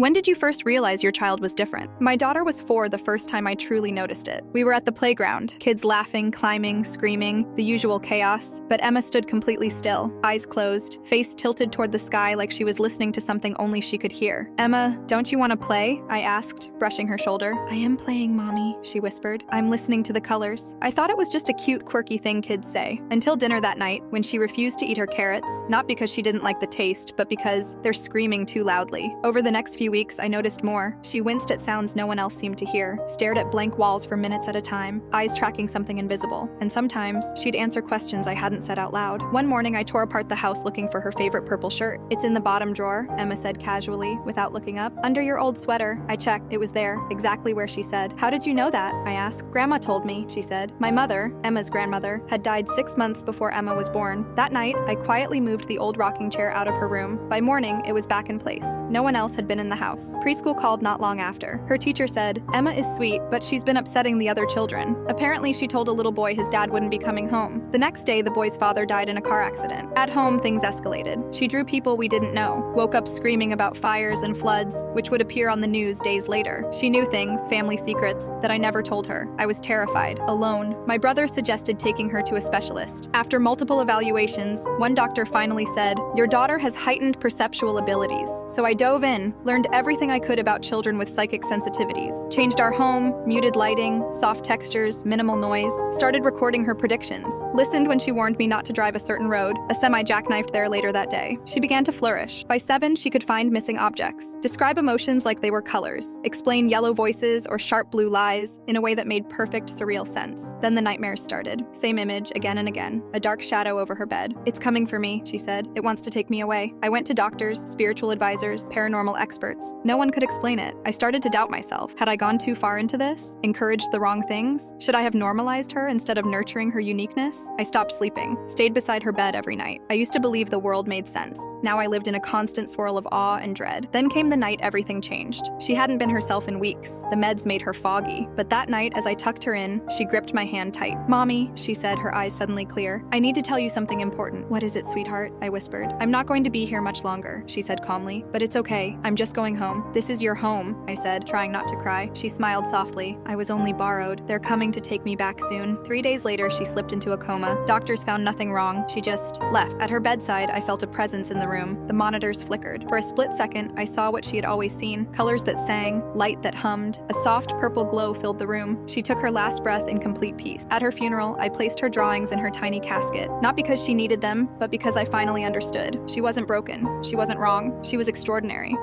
When did you first realize your child was different? My daughter was 4 the first time I truly noticed it. We were at the playground, kids laughing, climbing, screaming, the usual chaos, but Emma stood completely still, eyes closed, face tilted toward the sky like she was listening to something only she could hear. "Emma, don't you want to play?" I asked, brushing her shoulder. "I am playing, Mommy," she whispered. "I'm listening to the colors." I thought it was just a cute, quirky thing kids say, until dinner that night, when she refused to eat her carrots, not because she didn't like the taste, but because they're screaming too loudly. Over the next few weeks, I noticed more. She winced at sounds no one else seemed to hear, stared at blank walls for minutes at a time, eyes tracking something invisible, and sometimes she'd answer questions I hadn't said out loud. One morning, I tore apart the house looking for her favorite purple shirt. "It's in the bottom drawer," Emma said casually, without looking up. "Under your old sweater." I checked. It was there, exactly where she said. "How did you know that?" I asked. "Grandma told me," she said. My mother, Emma's grandmother, had died 6 months before Emma was born. That night, I quietly moved the old rocking chair out of her room. By morning, it was back in place. No one else had been in the house. Preschool called not long after. Her teacher said, "Emma is sweet, but she's been upsetting the other children." Apparently, she told a little boy his dad wouldn't be coming home. The next day, the boy's father died in a car accident. At home, things escalated. She drew people we didn't know, woke up screaming about fires and floods, which would appear on the news days later. She knew things, family secrets, that I never told her. I was terrified, alone. My brother suggested taking her to a specialist. After multiple evaluations, one doctor finally said, "Your daughter has heightened perceptual abilities." So I dove in, learned everything I could about children with psychic sensitivities, changed our home, muted lighting, soft textures, minimal noise, started recording her predictions, listened when she warned me not to drive a certain road, a semi jackknifed there later that day. She began to flourish. By 7, she could find missing objects, describe emotions like they were colors, explain yellow voices or sharp blue lies in a way that made perfect, surreal sense. Then the nightmares started. Same image, again and again, a dark shadow over her bed. "It's coming for me," she said. "It wants to take me away." I went to doctors, spiritual advisors, paranormal experts. No one could explain it. I started to doubt myself. Had I gone too far into this? Encouraged the wrong things? Should I have normalized her instead of nurturing her uniqueness? I stopped sleeping, stayed beside her bed every night. I used to believe the world made sense. Now I lived in a constant swirl of awe and dread. Then came the night everything changed. She hadn't been herself in weeks. The meds made her foggy. But that night, as I tucked her in, she gripped my hand tight. "Mommy," she said, her eyes suddenly clear. "I need to tell you something important." "What is it, sweetheart?" I whispered. "I'm not going to be here much longer," she said calmly. "But it's okay. I'm just going home." "This is your home," I said, trying not to cry. She smiled softly. "I was only borrowed. They're coming to take me back soon." 3 days later, she slipped into a coma. Doctors found nothing wrong. She just left. At her bedside, I felt a presence in the room. The monitors flickered. For a split second, I saw what she had always seen. Colors that sang, light that hummed. A soft purple glow filled the room. She took her last breath in complete peace. At her funeral, I placed her drawings in her tiny casket. Not because she needed them, but because I finally understood. She wasn't broken. She wasn't wrong. She was extraordinary.